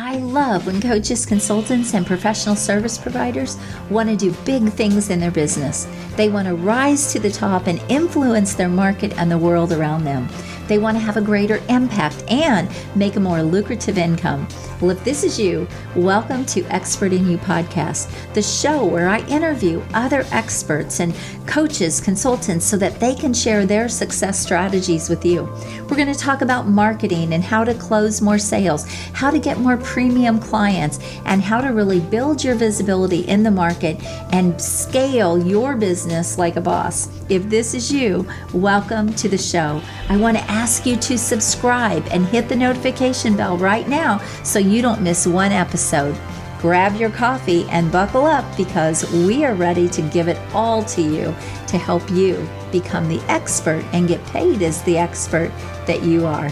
I love when coaches, consultants, and professional service providers want to do big things in their business. They want to rise to the top and influence their market and the world around them. They want to have a greater impact and make a more lucrative income. Well, if this is you, welcome to Expert in You podcast, the show where I interview other experts and coaches, consultants, so that they can share their success strategies with you. We're going to talk about marketing and how to close more sales, how to get more premium clients, and how to really build your visibility in the market and scale your business like a boss. If this is you, welcome to the show. I want to ask you to subscribe and hit the notification bell right now so you don't miss one episode. Grab your coffee and buckle up because we are ready to give it all to you to help you become the expert and get paid as the expert that you are.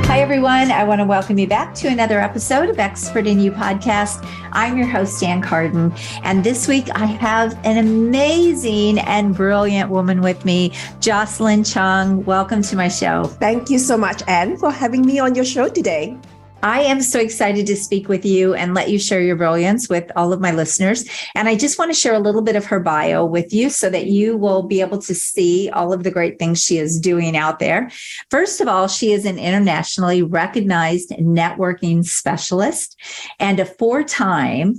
Hi, everyone. I want to welcome you back to another episode of Expert in You podcast. I'm your host, Carden. And this week I have an amazing and brilliant woman with me, Jocelyn Chung. Welcome to my show. Thank you so much, Anne, for having me on your show today. I am so excited to speak with you and let you share your brilliance with all of my listeners. And I just want to share a little bit of her bio with you so that you will be able to see all of the great things she is doing out there. First of all, she is an internationally recognized networking specialist and a four-time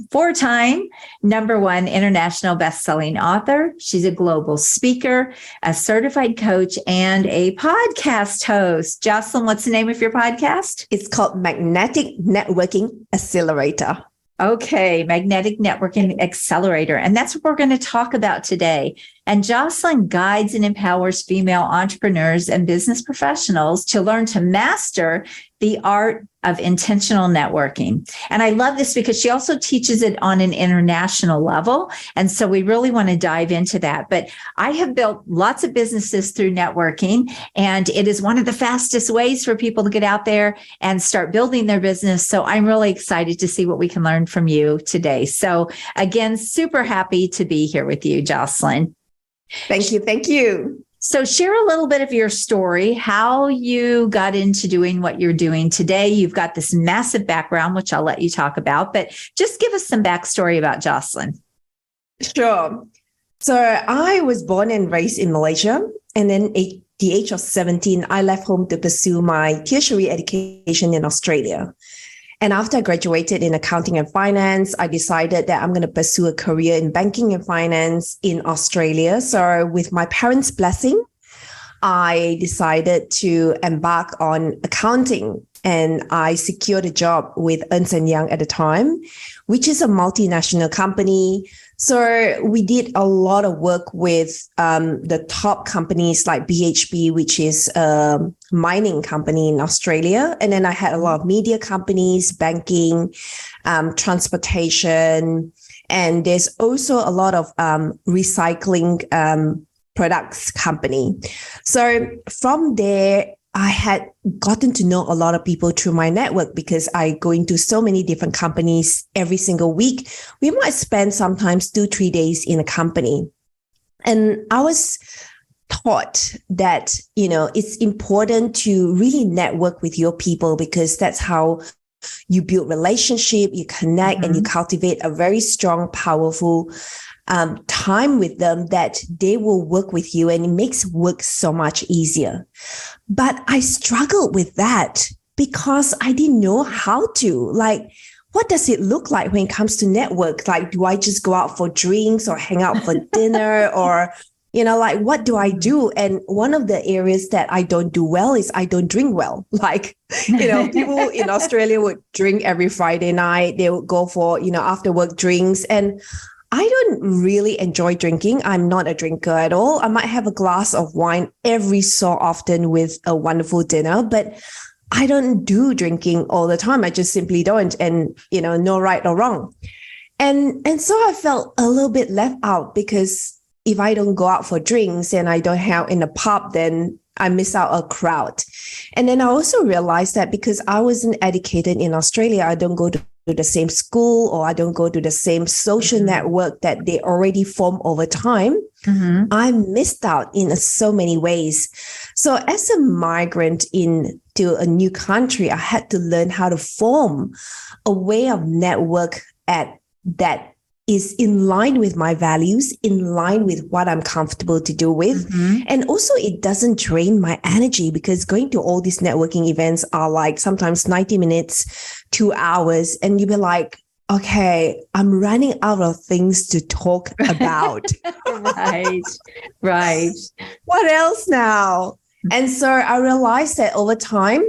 number one international best-selling author. She's a global speaker, a certified coach, and a podcast host. Jocelyn, what's the name of your podcast? It's called Magnetic Networking Accelerator. Okay, Magnetic Networking Accelerator. And that's what we're going to talk about today. And Jocelyn guides and empowers female entrepreneurs and business professionals to learn to master the art of intentional networking. And I love this because she also teaches it on an international level. And so we really want to dive into that. But I have built lots of businesses through networking, and it is one of the fastest ways for people to get out there and start building their business. So I'm really excited to see what we can learn from you today. So again, super happy to be here with you, Jocelyn. Thank you. Thank you. So share a little bit of your story, how you got into doing what you're doing today. You've got this massive background, which I'll let you talk about, but just give us some backstory about Jocelyn. Sure. So I was born and raised in Malaysia. And then at the age of 17, I left home to pursue my tertiary education in Australia. And after I graduated in accounting and finance, I decided that I'm going to pursue a career in banking and finance in Australia. So with my parents' blessing, I decided to embark on accounting, and I secured a job with Ernst & Young at the time, which is a multinational company. So we did a lot of work with the top companies like BHP, which is a mining company in Australia. And then I had a lot of media companies, banking, transportation, and there's also a lot of recycling products company. So from there, I had gotten to know a lot of people through my network because I go into so many different companies every single week. We might spend sometimes 2-3 days in a company. And I was taught that, it's important to really network with your people because that's how you build relationship, you connect, and you cultivate a very strong, powerful time with them that they will work with you, and it makes work so much easier. But I struggled with that because I didn't know how to. Like, what does it look like when it comes to network? Like, do I just go out for drinks or hang out for dinner or, what do I do? And one of the areas that I don't do well is I don't drink well. Like, people in Australia would drink every Friday night. They would go for, after work drinks. And I don't really enjoy drinking. I'm not a drinker at all. I might have a glass of wine every so often with a wonderful dinner, but I don't do drinking all the time. I just simply don't. And, no right or wrong. And so I felt a little bit left out because if I don't go out for drinks and I don't hang out in a pub, then I miss out a crowd. And then I also realized that because I wasn't educated in Australia, I don't go to the same school, or I don't go to the same social network that they already form over time. I missed out in so many ways. So as a migrant into a new country, I had to learn how to form a way of network that is in line with my values, in line with what I'm comfortable to do with. And also it doesn't drain my energy, because going to all these networking events are like sometimes 90 minutes, 2 hours. And you'll be like, okay, I'm running out of things to talk about. Right. What else now? And so I realized that over time,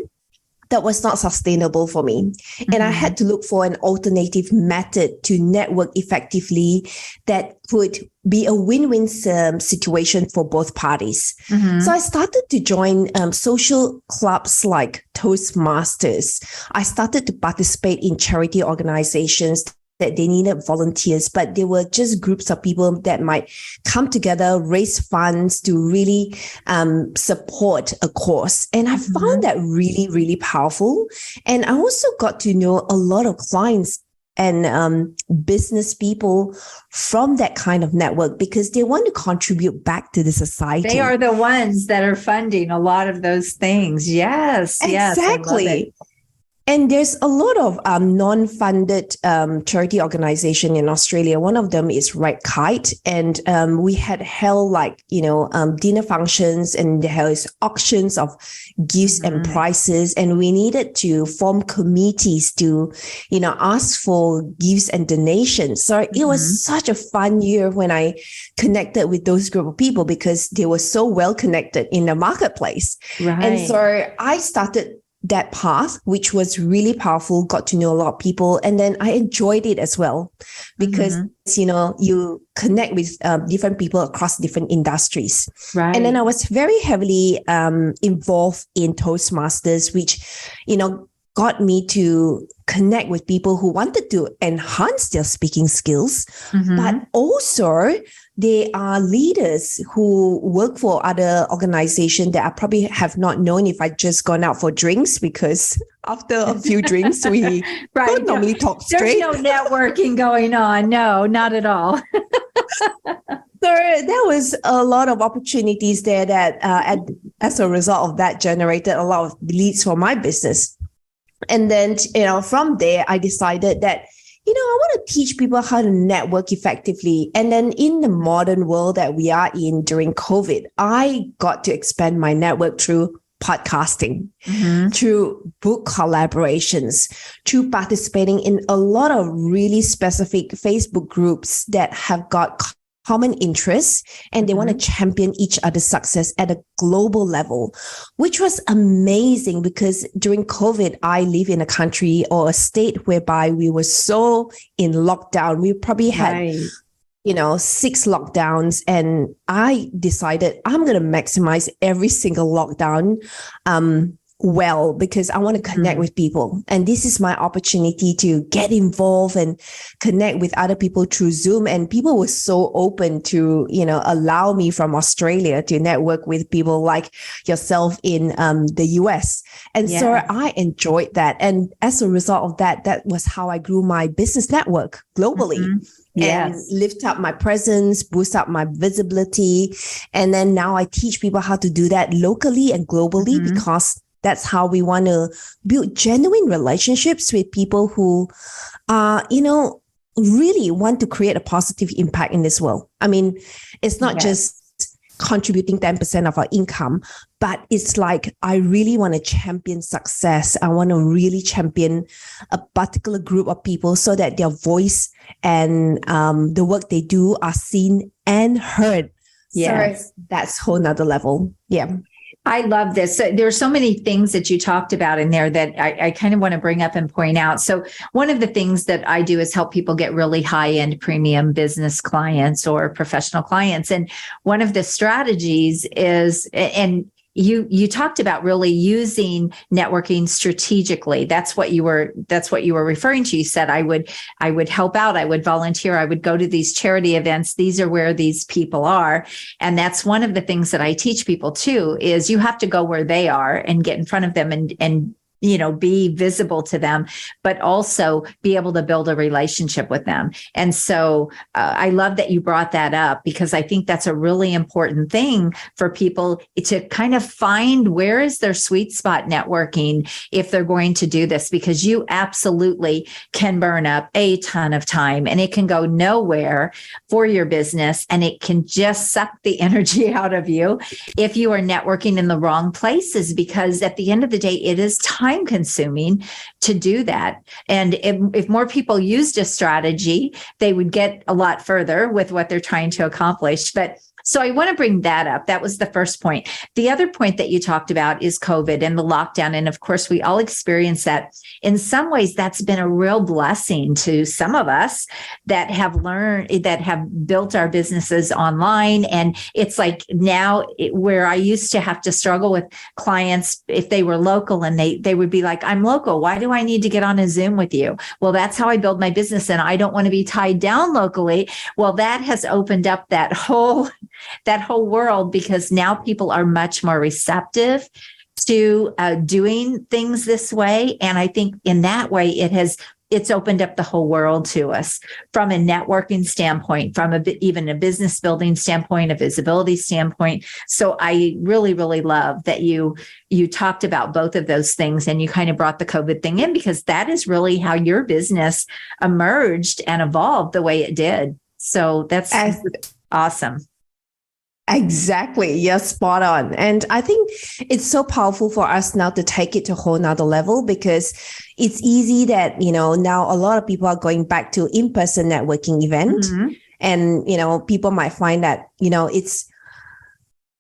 that was not sustainable for me. And I had to look for an alternative method to network effectively that would be a win-win situation for both parties. So I started to join social clubs like Toastmasters. I started to participate in charity organizations that they needed volunteers, but they were just groups of people that might come together, raise funds to really support a cause. And I found that really, really powerful. And I also got to know a lot of clients and business people from that kind of network, because they want to contribute back to the society. They are the ones that are funding a lot of those things. Yes. Exactly. Yes, and there's a lot of non-funded charity organization in Australia. One of them is Right Kite. And we had held dinner functions, and there was auctions of gifts and prizes. And we needed to form committees to, ask for gifts and donations. So it was such a fun year when I connected with those group of people, because they were so well connected in the marketplace. Right. And so I started that path, which was really powerful, got to know a lot of people. And then I enjoyed it as well, because, you connect with different people across different industries. Right. And then I was very heavily involved in Toastmasters, which, got me to connect with people who wanted to enhance their speaking skills, but also they are leaders who work for other organizations that I probably have not known if I just gone out for drinks, because after a few drinks, we don't normally talk straight. There's no networking going on. No, not at all. So there was a lot of opportunities there that as a result of that generated a lot of leads for my business. And then, from there, I decided that, I want to teach people how to network effectively. And then in the modern world that we are in during COVID, I got to expand my network through podcasting, through book collaborations, through participating in a lot of really specific Facebook groups that have got common interests, and they want to champion each other's success at a global level, which was amazing, because during COVID, I live in a country or a state whereby we were so in lockdown. We probably had, 6 lockdowns, and I decided I'm going to maximize every single lockdown because I want to connect with people. And this is my opportunity to get involved and connect with other people through Zoom. And people were so open to, allow me from Australia to network with people like yourself in the US. And so I enjoyed that. And as a result of that, that was how I grew my business network globally. And lift up my presence, boost up my visibility. And then now I teach people how to do that locally and globally, because that's how we want to build genuine relationships with people who really want to create a positive impact in this world. I mean, it's not just contributing 10% of our income, but it's like, I really want to champion success. I want to really champion a particular group of people so that their voice and the work they do are seen and heard. So that's a whole nother level. Yeah. I love this. So there are so many things that you talked about in there that I kind of want to bring up and point out. So one of the things that I do is help people get really high-end premium business clients or professional clients. And one of the strategies is, and you talked about really using networking strategically. That's what you were referring to. You said, I would help out, I would volunteer, I would go to these charity events. These are where these people are. And that's one of the things that I teach people too, is you have to go where they are and get in front of them and be visible to them, but also be able to build a relationship with them. And so I love that you brought that up, because I think that's a really important thing for people to kind of find where is their sweet spot networking if they're going to do this, because you absolutely can burn up a ton of time and it can go nowhere for your business, and it can just suck the energy out of you if you are networking in the wrong places, because at the end of the day, it is time consuming to do that. And if more people used a strategy, they would get a lot further with what they're trying to accomplish. But so I want to bring that up. That was the first point. The other point that you talked about is COVID and the lockdown. And of course, we all experience that. In some ways, that's been a real blessing to some of us that have built our businesses online. And it's like now where I used to have to struggle with clients if they were local, and they would be like, I'm local. Why do I need to get on a Zoom with you? Well, that's how I build my business, and I don't want to be tied down locally. Well, that has opened up that whole world, because now people are much more receptive to doing things this way. And I think in that way, it's opened up the whole world to us from a networking standpoint, from even a business building standpoint, a visibility standpoint. So I really, really love that you talked about both of those things, and you kind of brought the COVID thing in, because that is really how your business emerged and evolved the way it did. So that's awesome. Exactly. You're spot on. And I think it's so powerful for us now to take it to a whole nother level, because it's easy that, now a lot of people are going back to in-person networking event. Mm-hmm. And, people might find that, it's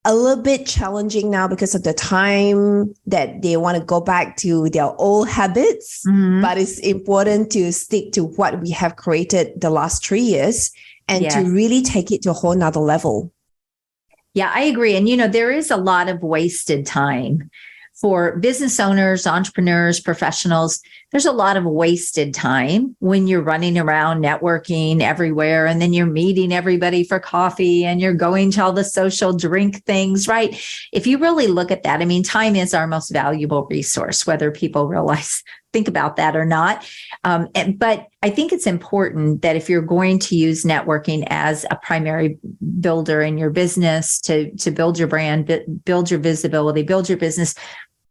a little bit challenging now because of the time that they want to go back to their old habits. Mm-hmm. But it's important to stick to what we have created the last 3 years and to really take it to a whole nother level. Yeah, I agree. And, there is a lot of wasted time for business owners, entrepreneurs, professionals. There's a lot of wasted time when you're running around networking everywhere, and then you're meeting everybody for coffee and you're going to all the social drink things, right? If you really look at that, time is our most valuable resource, whether people think about that or not. But I think it's important that if you're going to use networking as a primary builder in your business to build your brand, build your visibility, build your business,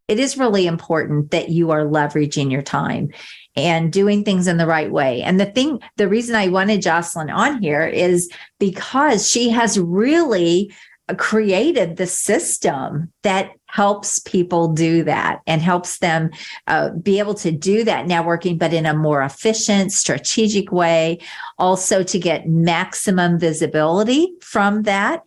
it is really important that you are leveraging your time and doing things in the right way. And the reason I wanted Jocelyn on here is because she has really created the system that helps people do that and helps them be able to do that networking, but in a more efficient, strategic way, also to get maximum visibility from that.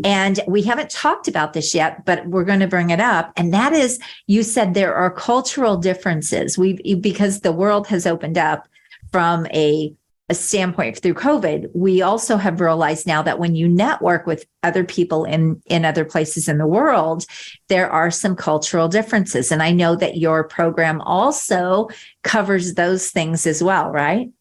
And we haven't talked about this yet, but we're going to bring it up. And that is, you said there are cultural differences. Because the world has opened up from a standpoint through COVID, we also have realized now that when you network with other people in other places in the world, there are some cultural differences. And I know that your program also covers those things as well, right?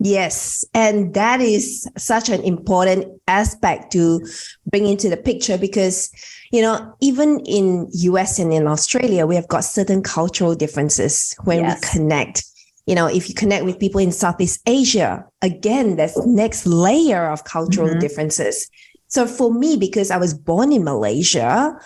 Yes. And that is such an important aspect to bring into the picture, because, even in US and in Australia, we have got certain cultural differences when we connect. If you connect with people in Southeast Asia, again, there's next layer of cultural differences. So for me, because I was born in Malaysia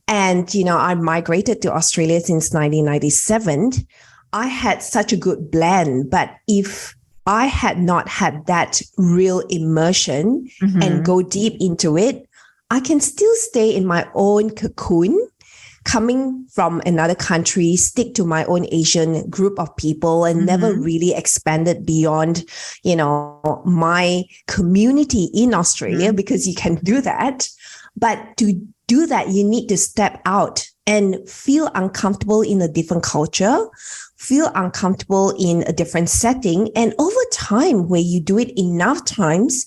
and, I migrated to Australia since 1997, I had such a good blend. But if I had not had that real immersion and go deep into it, I can still stay in my own cocoon, coming from another country, stick to my own Asian group of people and never really expanded beyond, my community in Australia, because you can do that. But to do that, you need to step out and feel uncomfortable in a different culture, feel uncomfortable in a different setting. And over time, where you do it enough times,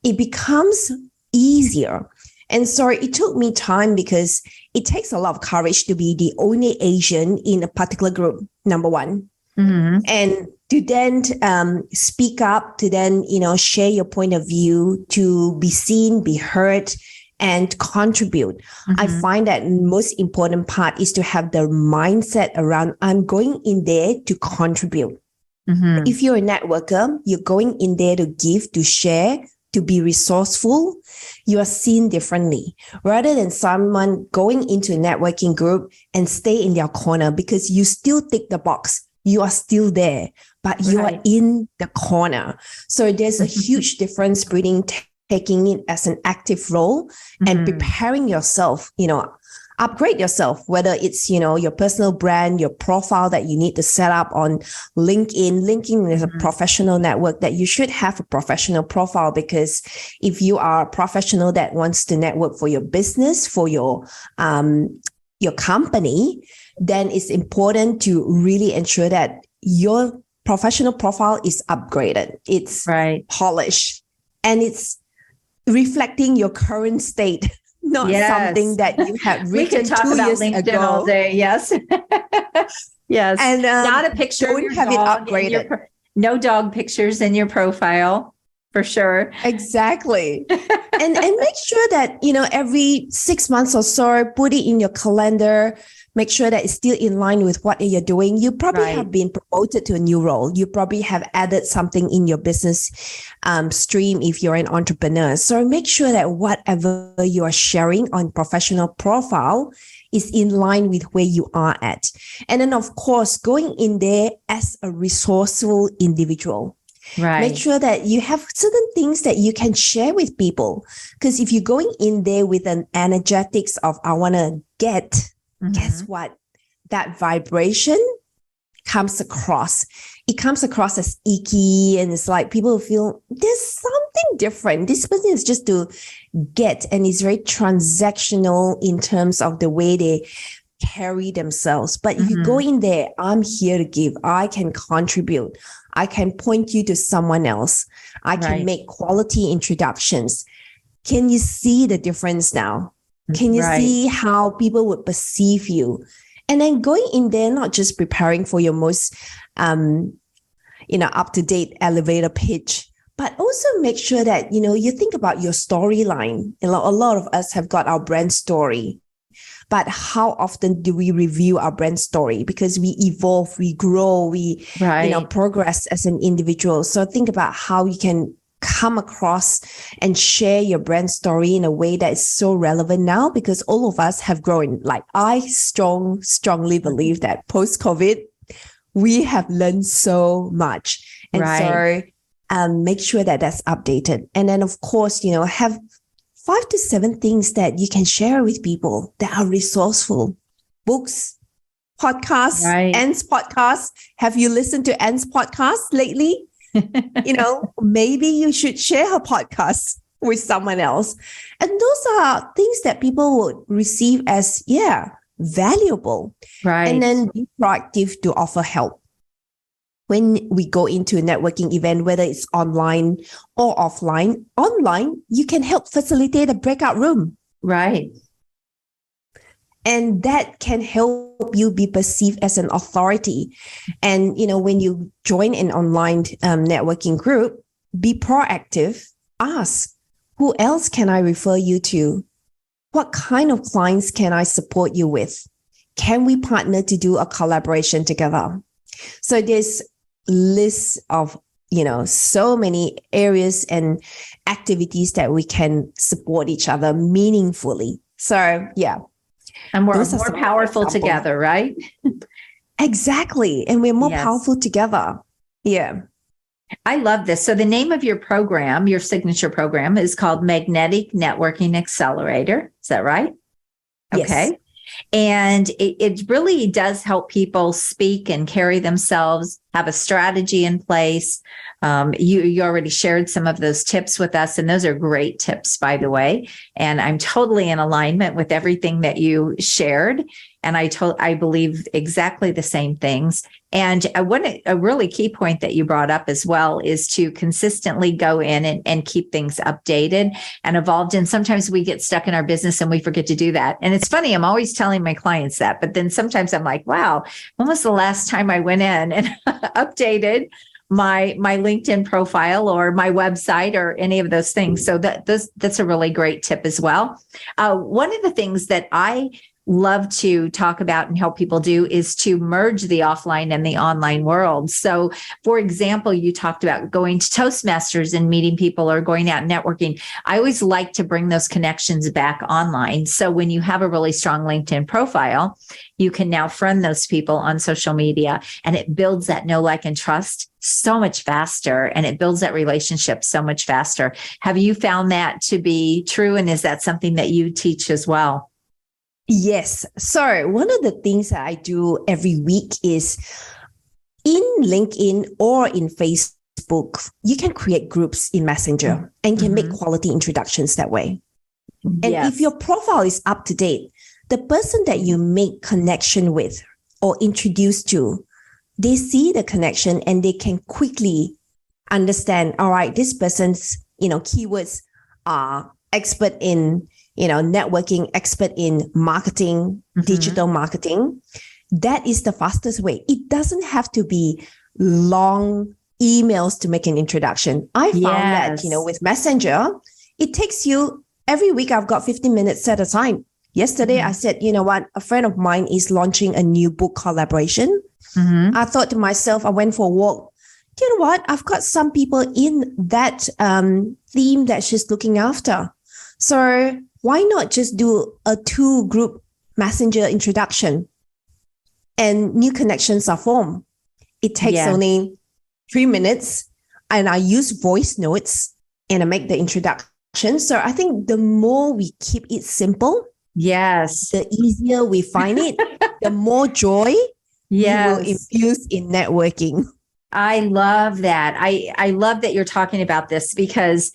it becomes easier. And so it took me time because it takes a lot of courage to be the only Asian in a particular group, number one. Mm-hmm. And to then speak up, to then, share your point of view, to be seen, be heard, and contribute. Mm-hmm. I find that most important part is to have the mindset around, I'm going in there to contribute. Mm-hmm. If you're a networker, you're going in there to give, to share, to be resourceful, you are seen differently rather than someone going into a networking group and stay in their corner because you still tick the box. You are still there, but you are in the corner. So there's a huge difference between taking it as an active role and preparing yourself, upgrade yourself, whether it's, your personal brand, your profile that you need to set up on LinkedIn. LinkedIn is a professional network that you should have a professional profile, because if you are a professional that wants to network for your business, for your company, then it's important to really ensure that your professional profile is upgraded. It's polished and it's reflecting your current state. Not something that you have written 2 years LinkedIn ago. all day. Yes. Yes. And not a picture don't of your have dog it upgraded. No dog pictures in your profile, for sure. Exactly. and make sure that, every 6 months or so, put it in your calendar. Make sure that it's still in line with what you're doing. You probably have been promoted to a new role. You probably have added something in your business stream if you're an entrepreneur. So make sure that whatever you are sharing on professional profile is in line with where you are at. And then, of course, going in there as a resourceful individual. Right. Make sure that you have certain things that you can share with people. Because if you're going in there with an energetics of, I want to get, guess what? That vibration comes across. It comes across as icky, and it's like people feel there's something different. This person is just to get, and it's very transactional in terms of the way they carry themselves. But if you go in there, I'm here to give. I can contribute. I can point you to someone else. I can make quality introductions. Can you see the difference now? Can you see how people would perceive you? And then going in there, not just preparing for your most, up-to-date elevator pitch, but also make sure that, you think about your storyline. A lot of us have got our brand story, but how often do we review our brand story? Because we evolve, we grow, we, progress as an individual. So think about how you can come across and share your brand story in a way that is so relevant now, because all of us have grown. Like, I strongly believe that post-COVID, we have learned so much. And so make sure that that's updated. And then, of course, have 5 to 7 things that you can share with people that are resourceful. Books, podcasts, Anne's podcast. Have you listened to Anne's podcast lately? Maybe you should share her podcast with someone else. And those are things that people would receive as, valuable. Right. And then be proactive to offer help. When we go into a networking event, whether it's online or offline, online, you can help facilitate a breakout room. Right. And that can help you be perceived as an authority. And, when you join an online networking group, be proactive. Ask, who else can I refer you to? What kind of clients can I support you with? Can we partner to do a collaboration together? So there's lists of, so many areas and activities that we can support each other meaningfully. So, yeah. And we're more powerful together, right? Exactly. And we're more powerful together. Yeah. I love this. So the name of your program, your signature program, is called Magnetic Networking Accelerator. Is that right? Yes. Okay. And it really does help people speak and carry themselves have a strategy in place. You already shared some of those tips with us, and those are great tips, by the way. And I'm totally in alignment with everything that you shared. And I believe exactly the same things. And a really key point that you brought up as well is to consistently go in and keep things updated and evolved. And sometimes we get stuck in our business and we forget to do that. And it's funny, I'm always telling my clients that, but then sometimes I'm like, wow, when was the last time I went in and updated my LinkedIn profile or my website or any of those things? So that's a really great tip as well. One of the things that I love to talk about and help people do is to merge the offline and the online world. So, for example, you talked about going to Toastmasters and meeting people or going out and networking. I always like to bring those connections back online. So when you have a really strong LinkedIn profile, you can now friend those people on social media, and it builds that know, like, and trust so much faster, and it builds that relationship so much faster. Have you found that to be true? And is that something that you teach as well? Yes. So one of the things that I do every week is in LinkedIn or in Facebook, you can create groups in Messenger and can make quality introductions that way. And if your profile is up to date, the person that you make connection with or introduce to, they see the connection and they can quickly understand, all right, this person's, keywords are expert in networking, expert in marketing, digital marketing. That is the fastest way. It doesn't have to be long emails to make an introduction. I found that, with Messenger, it takes you every week. I've got 15 minutes set aside. Yesterday, I said, you know what? A friend of mine is launching a new book collaboration. I thought to myself, I went for a walk. You know what? I've got some people in that theme that she's looking after. So why not just do a 2-group Messenger introduction and new connections are formed? It takes only 3 minutes, and I use voice notes and I make the introduction. So I think the more we keep it simple, the easier we find it, the more joy you will infuse in networking. I love that. I love that you're talking about this because,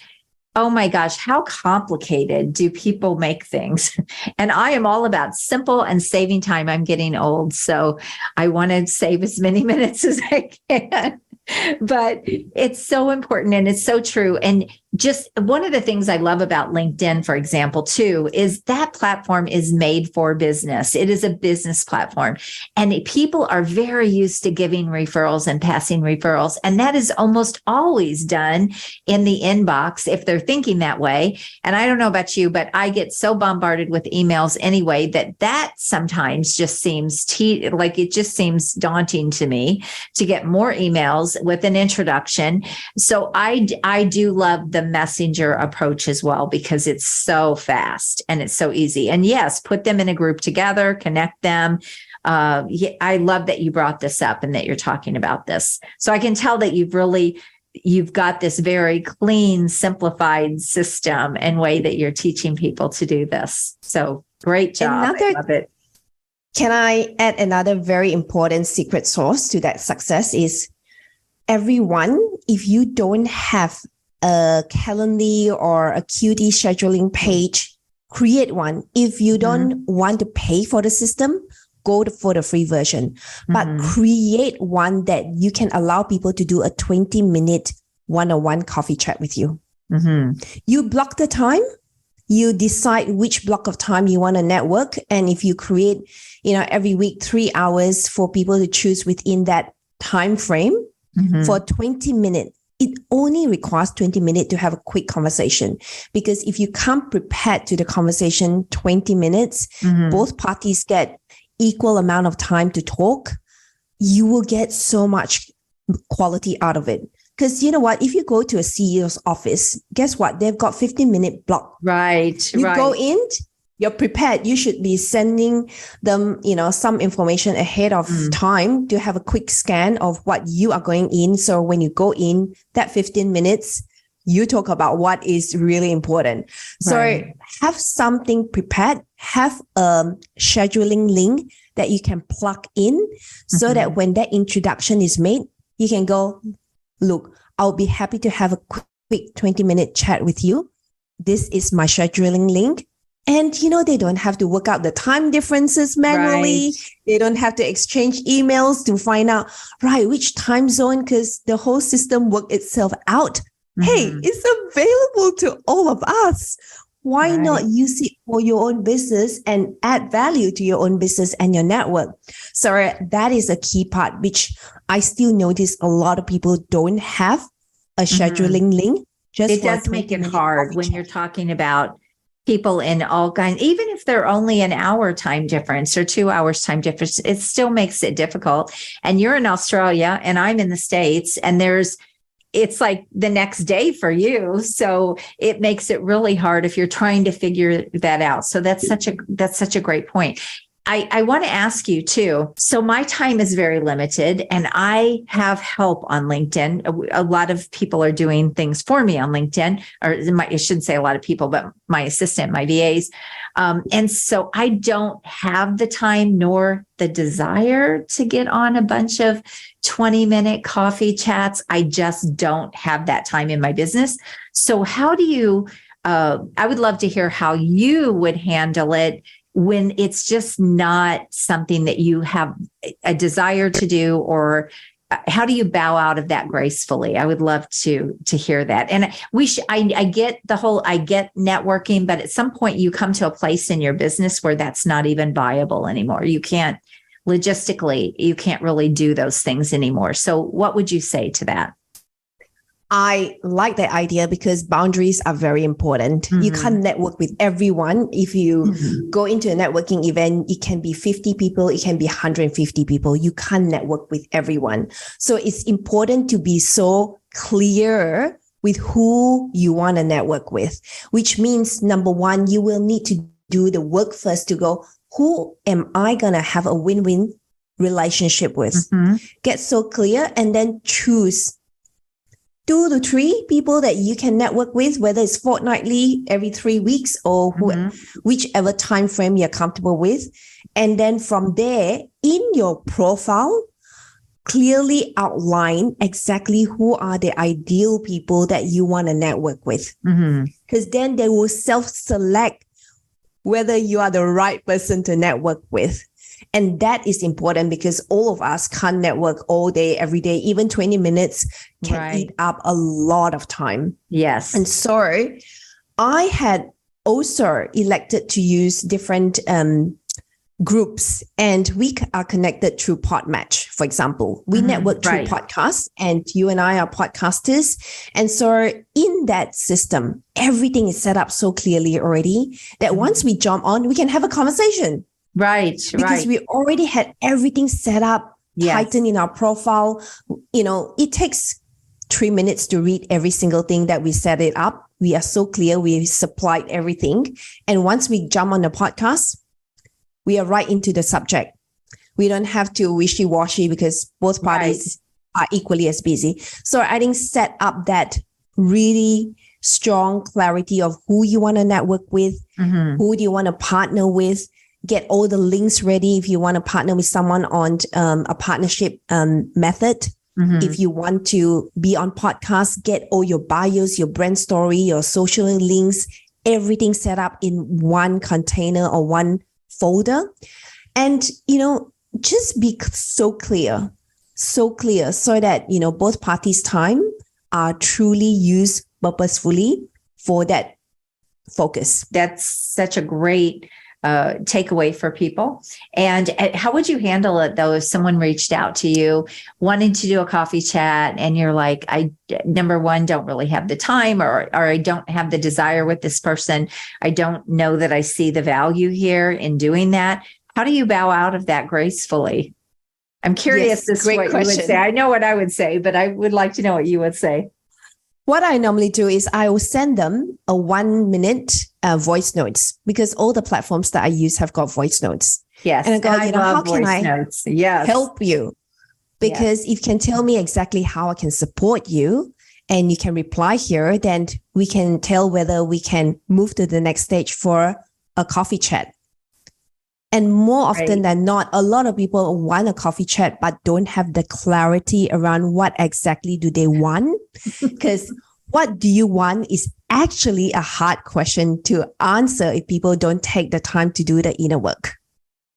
oh my gosh, how complicated do people make things? And I am all about simple and saving time. I'm getting old, so I want to save as many minutes as I can. But it's so important and it's so true. And just one of the things I love about LinkedIn, for example, too, is that platform is made for business. It is a business platform, and people are very used to giving referrals and passing referrals. And that is almost always done in the inbox if they're thinking that way. And I don't know about you, but I get so bombarded with emails anyway that sometimes just seems like it just seems daunting to me to get more emails with an introduction. So I do love the messenger approach as well, because it's so fast and it's so easy. And yes, put them in a group together, connect them. I love that you brought this up and that you're talking about this. So I can tell that you've got this very clean, simplified system and way that you're teaching people to do this. So great job. I love it. Can I add another very important secret sauce to that success is everyone, if you don't have a Calendly or a QD scheduling page, create one. If you don't want to pay for the system, go for the free version. But create one that you can allow people to do a 20-minute one-on-one coffee chat with you. You block the time. You decide which block of time you want to network. And if you create, every week 3 hours for people to choose within that time frame for 20 minutes, it only requires 20 minutes to have a quick conversation. Because if you come prepared to the conversation 20 minutes, both parties get equal amount of time to talk, you will get so much quality out of it. Because you know what? If you go to a CEO's office, guess what? They've got 15-minute block. Right. You go in, you're prepared. You should be sending them, some information ahead of time to have a quick scan of what you are going in. So when you go in, that 15 minutes, you talk about what is really important. So have something prepared, have a scheduling link that you can plug in so that when that introduction is made, you can go, look, I'll be happy to have a quick 20-minute chat with you. This is my scheduling link. And, they don't have to work out the time differences manually. Right. They don't have to exchange emails to find out, which time zone, because the whole system works itself out. Hey, it's available to all of us. Why not use it for your own business and add value to your own business and your network? So that is a key part, which I still notice a lot of people don't have a scheduling link. It does make it hard when you're talking about people in all kinds, even if they're only an hour time difference or 2 hours time difference, it still makes it difficult. And you're in Australia and I'm in the States, and it's like the next day for you. So it makes it really hard if you're trying to figure that out. So that's such a great point. I want to ask you too. So my time is very limited and I have help on LinkedIn. A lot of people are doing things for me on LinkedIn, or I shouldn't say a lot of people, but my assistant, my VAs. And so I don't have the time nor the desire to get on a bunch of 20-minute coffee chats. I just don't have that time in my business. So how do you, I would love to hear how you would handle it when it's just not something that you have a desire to do, or how do you bow out of that gracefully? I would love to hear that. And I get networking, but at some point you come to a place in your business where that's not even viable anymore. You can't really do those things anymore. So what would you say to that? I like that idea because boundaries are very important. You can't network with everyone. If you go into a networking event, it can be 50 people, it can be 150 people. You can't network with everyone. So it's important to be so clear with who you want to network with, which means number one, you will need to do the work first to go, who am I going to have a win-win relationship with? Get so clear and then choose 2 to 3 people that you can network with, whether it's fortnightly, every 3 weeks, or whichever time frame you're comfortable with. And then from there, in your profile, clearly outline exactly who are the ideal people that you want to network with. Because then they will self-select whether you are the right person to network with. And that is important because all of us can't network all day, every day. Even 20 minutes can eat up a lot of time. Yes. And so I had also elected to use different groups, and we are connected through Podmatch, for example. We network through podcasts, and you and I are podcasters. And so in that system, everything is set up so clearly already that once we jump on, we can have a conversation. Because we already had everything set up, tightened in our profile. It takes 3 minutes to read every single thing that we set it up. We are so clear. We supplied everything. And once we jump on the podcast, we are right into the subject. We don't have to wishy-washy because both parties are equally as busy. So I think set up that really strong clarity of who you want to network with, who do you want to partner with. Get all the links ready if you want to partner with someone on a partnership method. If you want to be on podcasts, get all your bios, your brand story, your social links, everything set up in one container or one folder. And, just be so clear so that, both parties' time are truly used purposefully for that focus. That's such a great takeaway for people. And how would you handle it though if someone reached out to you wanting to do a coffee chat and you're like, number one, don't really have the time, or I don't have the desire with this person. I don't know that I see the value here in doing that. How do you bow out of that gracefully? I'm curious as to what you would say. I know what I would say, but I would like to know what you would say. What I normally do is I will send them a 1-minute voice notes, because all the platforms that I use have got voice notes. Yes. And I go, how can I help you? Because if you can tell me exactly how I can support you and you can reply here, then we can tell whether we can move to the next stage for a coffee chat. And more often Right. than not, a lot of people want a coffee chat, but don't have the clarity around what exactly do they want. Because what do you want is actually a hard question to answer if people don't take the time to do the inner work.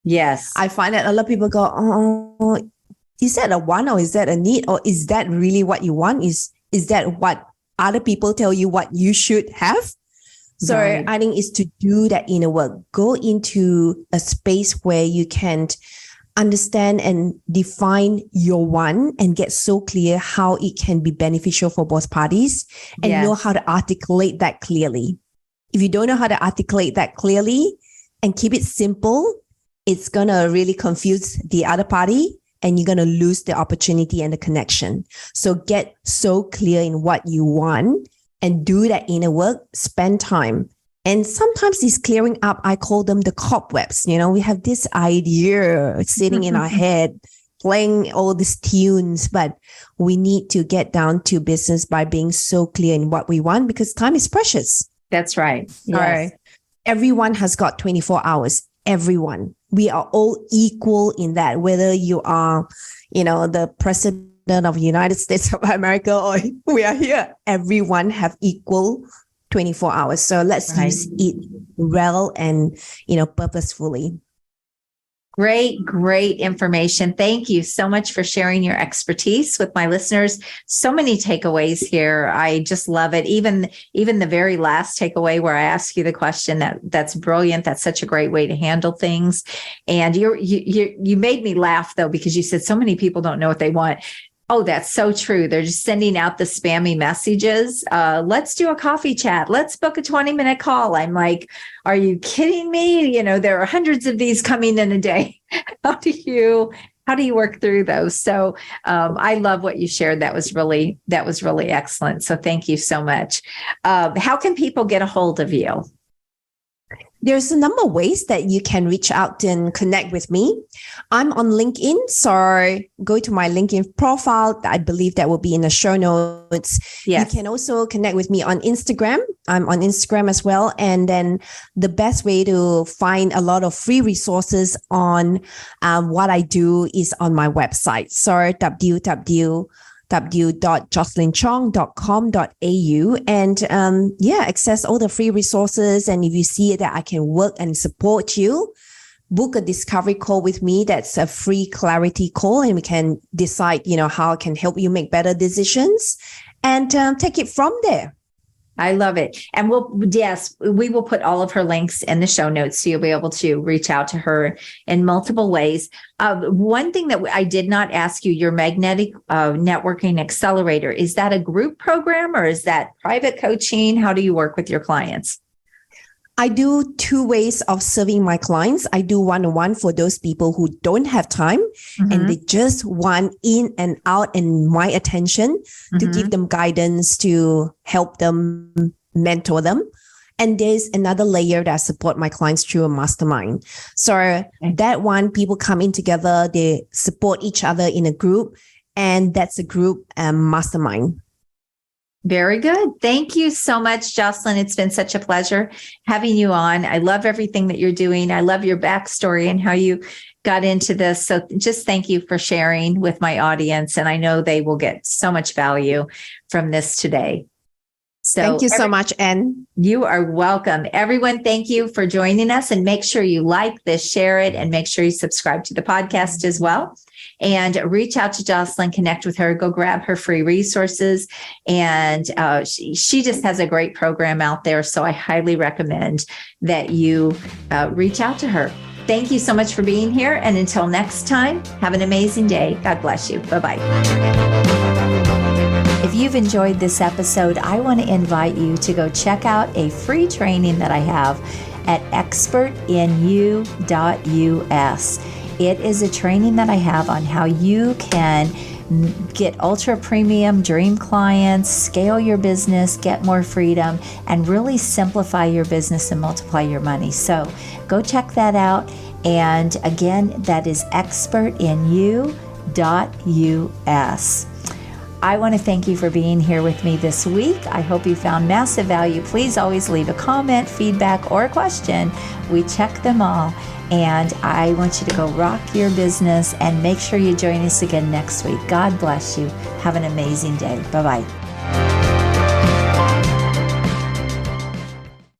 Yes. I find that a lot of people go, oh, is that a want or is that a need? Or is that really what you want? Is that what other people tell you what you should have? So Right. I think it's to do that inner work. Go into a space where you can understand and define your want and get so clear how it can be beneficial for both parties and Yes. know how to articulate that clearly. If you don't know how to articulate that clearly and keep it simple, it's going to really confuse the other party and you're going to lose the opportunity and the connection. So get so clear in what you want and do that inner work, spend time. And sometimes it's clearing up. I call them the cobwebs. You know, we have this idea sitting in our head, playing all these tunes, but we need to get down to business by being so clear in what we want because time is precious. That's right. Yes. All right. Everyone has got 24 hours. Everyone. We are all equal in that, whether you are, the president of the United States of America or we are here. Everyone have equal 24 hours. So let's use it well and, purposefully. Great information. Thank you so much for sharing your expertise with my listeners. So many takeaways here. I just love it. Even the very last takeaway where I ask you the question, that's brilliant. That's such a great way to handle things. And you made me laugh though, because you said so many people don't know what they want. Oh, that's so true. They're just sending out the spammy messages. Let's do a coffee chat. Let's book a 20-minute call. I'm like, are you kidding me? There are hundreds of these coming in a day. How do you work through those? So I love what you shared. That was really excellent. So thank you so much. How can people get a hold of you? There's a number of ways that you can reach out and connect with me. I'm on LinkedIn, so go to my LinkedIn profile. I believe that will be in the show notes. Yes. You can also connect with me on Instagram. I'm on Instagram as well. And then the best way to find a lot of free resources on what I do is on my website. So www.jocelynchong.com.au and access all the free resources. And if you see that I can work and support you, book a discovery call with me. That's a free clarity call, and we can decide how I can help you make better decisions and take it from there. I love it. And we will put all of her links in the show notes so you'll be able to reach out to her in multiple ways. One thing that I did not ask you, your Magnetic Networking Accelerator, is that a group program or is that private coaching? How do you work with your clients? I do two ways of serving my clients. I do one-on-one for those people who don't have time and they just want in and out and my attention to give them guidance, to help them, mentor them. And there's another layer that I support my clients through a mastermind. So that one, people come in together, they support each other in a group, and that's a group mastermind. Very good. Thank you so much, Jocelyn. It's been such a pleasure having you on. I love everything that you're doing. I love your backstory and how you got into this. So just thank you for sharing with my audience. And I know they will get so much value from this today. So thank you so much, Anne. You are welcome. Everyone, thank you for joining us. And make sure you like this, share it, and make sure you subscribe to the podcast as well. And reach out to Jocelyn, connect with her, go grab her free resources. And she just has a great program out there. So I highly recommend that you reach out to her. Thank you so much for being here. And until next time, have an amazing day. God bless you. Bye-bye. If you've enjoyed this episode, I want to invite you to go check out a free training that I have at expertinu.us. It is a training that I have on how you can get ultra premium dream clients, scale your business, get more freedom, and really simplify your business and multiply your money. So go check that out. And again, that is expertinu.us. I want to thank you for being here with me this week. I hope you found massive value. Please always leave a comment, feedback, or a question. We check them all. And I want you to go rock your business and make sure you join us again next week. God bless you. Have an amazing day. Bye-bye.